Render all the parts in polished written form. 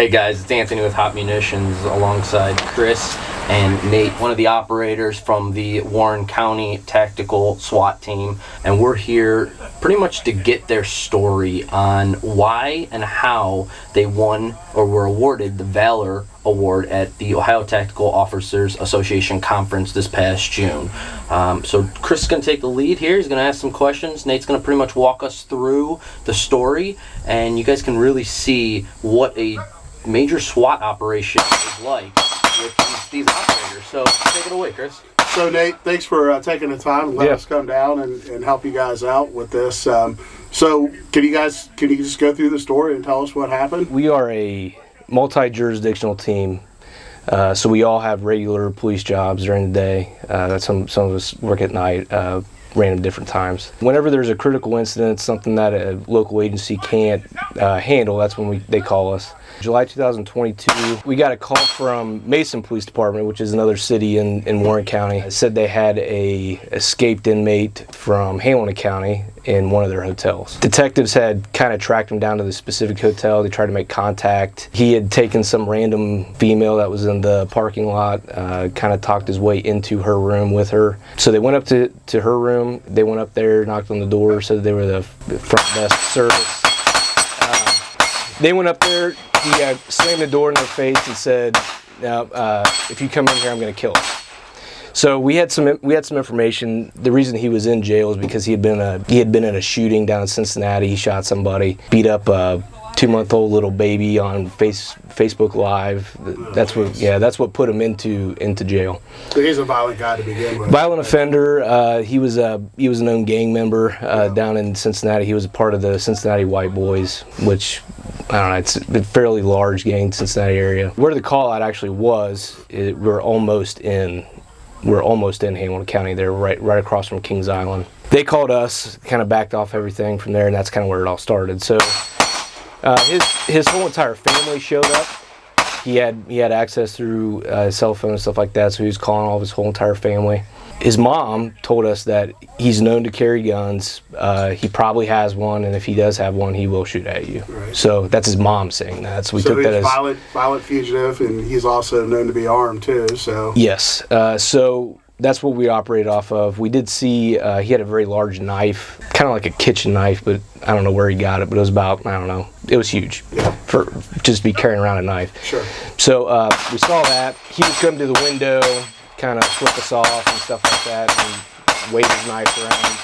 Hey guys, it's Anthony with HOP Munitions alongside Chris and Nate, one of the operators from the Warren County Tactical SWAT Team. And we're here pretty much to get their story on why and how they won or were awarded the Valor Award at the Ohio Tactical Officers Association Conference this past June. So Chris is going to take the lead here. He's going to ask some questions. Nate's going to pretty much walk us through the story, and you guys can really see what a major SWAT operation is like with these operators. So take it away, Chris. So Nate, thanks for taking the time to let us come down and help you guys out with this. So can you just go through the story and tell us what happened? We are a multi-jurisdictional team. So we all have regular police jobs during the day. Some of us work at night, random different times. Whenever there's a critical incident, something that a local agency can't handle, that's when they call us. July 2022, we got a call from Mason Police Department, which is another city in Warren County. It said they had a escaped inmate from Hamilton County in one of their hotels. Detectives had kind of tracked him down to the specific hotel. They tried to make contact. He had taken some random female that was in the parking lot, kind of talked his way into her room with her. So they went up to her room. They went up there, knocked on the door, said they were the front desk service. They went up there. He slammed the door in their face and said, "Now, if you come in here, I'm going to kill him." So we had some information. The reason he was in jail is because he had been in a shooting down in Cincinnati. He shot somebody, beat up a 2-month-old little baby on Facebook Live. That's what put him into jail. So he's a violent guy to begin with. Violent offender. He was a known gang member down in Cincinnati. He was a part of the Cincinnati White Boys, which, I don't know, it's a fairly large gang in the Cincinnati area. Where the call out actually was, we're almost in Hamilton County there, right across from Kings Island. They called us, kind of backed off everything from there, and that's kind of where it all started. So his whole entire family showed up. He had access through his cell phone and stuff like that, so he was calling all of his whole entire family. His mom told us that he's known to carry guns. He probably has one, and if he does have one, he will shoot at you. Right. So that's his mom saying that. So we took that as violent fugitive, and he's also known to be armed too. So yes. So that's what we operate off of. We did see he had a very large knife, kind of like a kitchen knife, but I don't know where he got it. But it was about, I don't know, it was huge for just be carrying around a knife. Sure. So we saw that he would come to the window, kind of flip us off and stuff like that, and wave his knife around.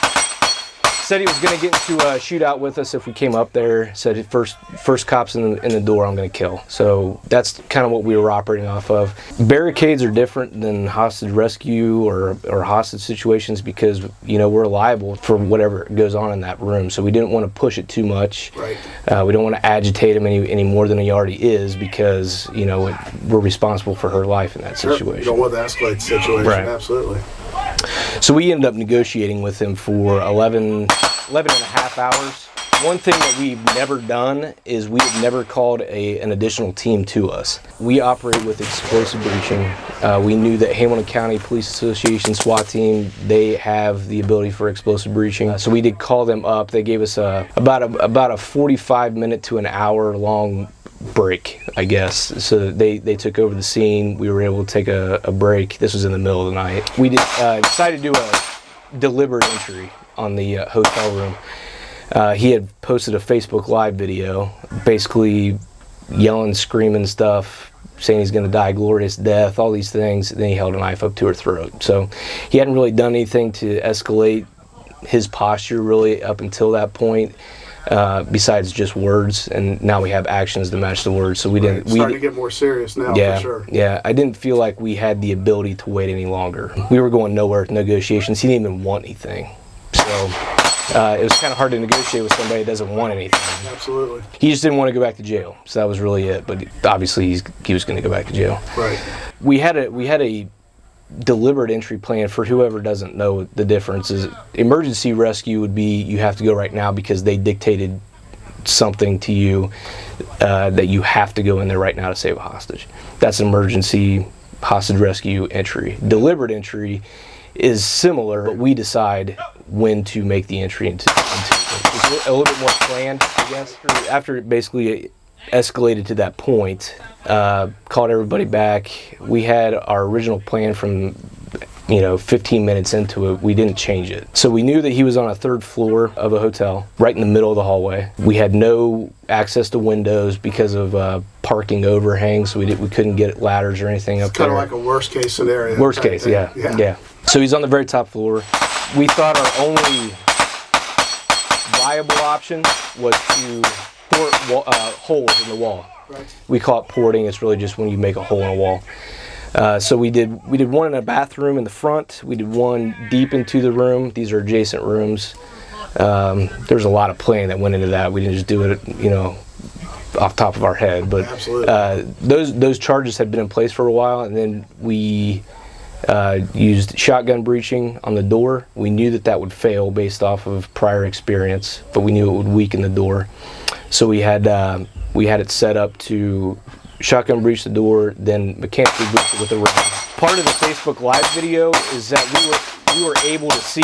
Said he was going to get into a shootout with us if we came up there. Said first cops in the door, I'm going to kill. So that's kind of what we were operating off of. Barricades are different than hostage rescue or hostage situations because, you know, we're liable for whatever goes on in that room. So we didn't want to push it too much. Right. We don't want to agitate him any more than he already is because, you know, we're responsible for her life in that situation. Sure. You don't want to escalate the situation. Right. Absolutely. So we ended up negotiating with him for 11 and a half hours. One thing that we've never done is we've never called an additional team to us. We operate with explosive breaching. We knew that Hamilton County Police Association SWAT Team, they have the ability for explosive breaching. So we did call them up. They gave us about a 45-minute to an hour long break, I guess. So they took over the scene. We were able to take a break. This was in the middle of the night. We decided to do a deliberate entry on the hotel room. He had posted a Facebook Live video, basically yelling, screaming stuff, saying he's going to die a glorious death, all these things. Then he held a knife up to her throat. So he hadn't really done anything to escalate his posture really up until that point. Besides just words, and now we have actions to match the words. So we didn't. Starting to get more serious now, yeah, for sure. Yeah, I didn't feel like we had the ability to wait any longer. We were going nowhere with negotiations. He didn't even want anything, so it was kind of hard to negotiate with somebody that doesn't want anything. Absolutely. He just didn't want to go back to jail, so that was really it. But obviously, he was going to go back to jail. Right. We had a deliberate entry plan. For whoever doesn't know the difference is emergency rescue would be you have to go right now because they dictated something to you that you have to go in there right now to save a hostage. That's emergency hostage rescue entry. Deliberate entry is similar, but we decide when to make the entry into it's a little bit more planned, I guess. After basically escalated to that point, called everybody back. We had our original plan from 15 minutes into it. We didn't change it. So we knew that he was on a 3rd floor of a hotel, right in the middle of the hallway. We had no access to windows because of parking overhangs, so we couldn't get ladders or anything up there. Kind of like a worst case scenario. Worst case, yeah. So he's on the very top floor. We thought our only viable option was to port holes in the wall. Right. We call it porting. It's really just when you make a hole in a wall. So we did one in a bathroom in the front. We did one deep into the room. These are adjacent rooms. There's a lot of planning that went into that. We didn't just do it, off the top of our head. But those charges had been in place for a while, and then we used shotgun breaching on the door. We knew that would fail based off of prior experience, but we knew it would weaken the door. So we had it set up to shotgun breach the door, then mechanically breach it with a ring. Part of the Facebook Live video is that we were able to see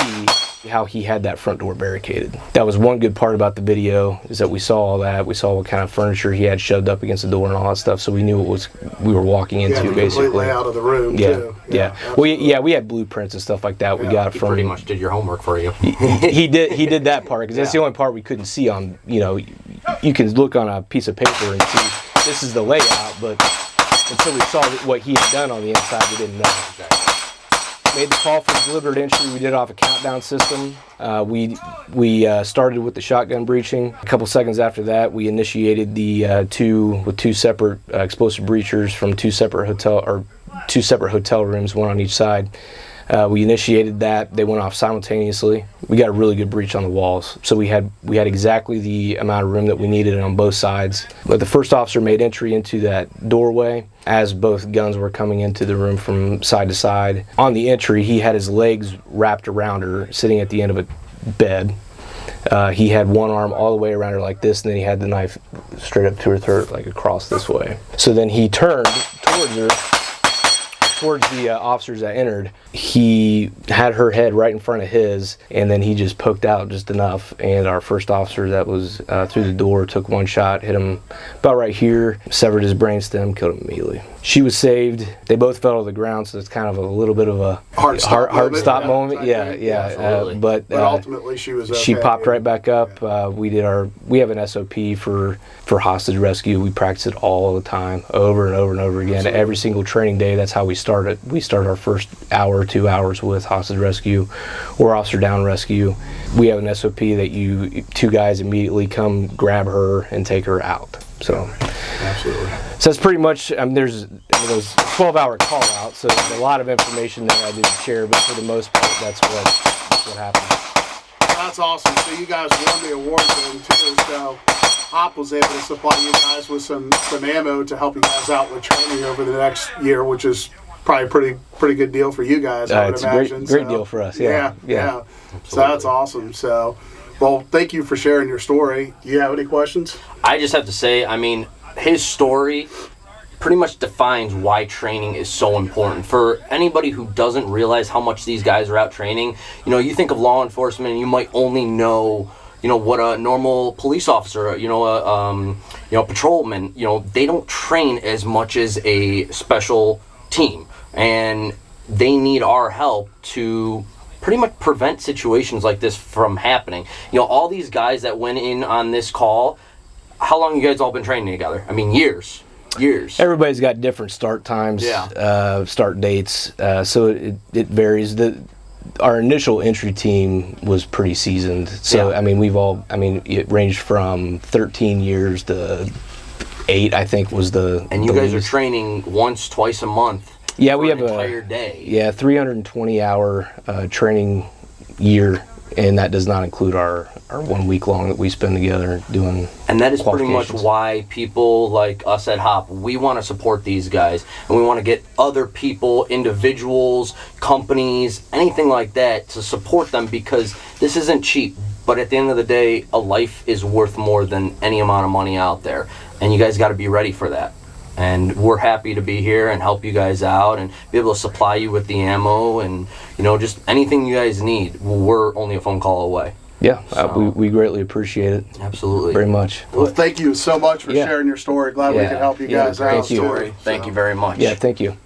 how he had that front door barricaded. That was one good part about the video, is that we saw all that. We saw what kind of furniture he had shoved up against the door and all that stuff, so we knew we were walking into, the basically. complete layout of the room, too. Yeah. Well, we had blueprints and stuff like that. We got He from. pretty much did your homework for you. He did that part, because that's the only part we couldn't see on. You can look on a piece of paper and see this is the layout, but until we saw what he had done on the inside, we didn't know. Made the call for deliberate entry. We did it off a countdown system. We started with the shotgun breaching. A couple seconds after that, we initiated the two separate explosive breachers from two separate hotel rooms, one on each side. We initiated that. They went off simultaneously. We got a really good breach on the walls, so we had exactly the amount of room that we needed on both sides. But the first officer made entry into that doorway as both guns were coming into the room from side to side. On the entry, he had his legs wrapped around her, sitting at the end of a bed. He had one arm all the way around her like this, and then he had the knife straight up to her throat, like across this way. So then he turned towards her, towards the officers that entered. He had her head right in front of his, and then he just poked out just enough, and our first officer that was through the door took one shot, hit him about right here, severed his brainstem, killed him immediately. She was saved. They both fell to the ground, so it's kind of a little bit of a hard stop moment. Yeah. But ultimately she was okay. She popped right back up. We have an SOP for hostage rescue. We practice it all the time, over and over and over again. Absolutely. Every single training day, that's how we start it. We start our first hour, 2 hours with hostage rescue or officer down rescue. We have an SOP that two guys immediately come grab her and take her out. So, absolutely. So that's pretty much. There's 12-hour call out, so there's a lot of information there I didn't share, but for the most part, that's what happened. That's awesome. So you guys won the award then too. So HOP was able to supply you guys with some ammo to help you guys out with training over the next year, which is probably a pretty good deal for you guys. I would imagine. Great deal for us. Yeah. So that's awesome. So, well, thank you for sharing your story. Do you have any questions? I just have to say, his story pretty much defines why training is so important. For anybody who doesn't realize how much these guys are out training, you think of law enforcement and you might only know, what a normal police officer, a patrolman, they don't train as much as a special team. And they need our help to pretty much prevent situations like this from happening. All these guys that went in on this call, how long you guys all been training together? Years. Everybody's got different start times, start dates, so it varies. Our initial entry team was pretty seasoned, so it ranged from 13 years to 8, I think, was the. And you guys are training once, twice a month. Yeah, we have an entire day. 320-hour training year, and that does not include our 1 week long that we spend together doing. And that is pretty much why people like us at HOP, we want to support these guys, and we want to get other people, individuals, companies, anything like that to support them, because this isn't cheap. But at the end of the day, a life is worth more than any amount of money out there, and you guys got to be ready for that. And we're happy to be here and help you guys out and be able to supply you with the ammo and, just anything you guys need. We're only a phone call away. Yeah, So- we greatly appreciate it Absolutely. very much. Well, thank you so much for Yeah. sharing your story. Glad we Yeah. could help you Yeah, guys great out. story. Too. Thank So- you very much. Yeah, thank you.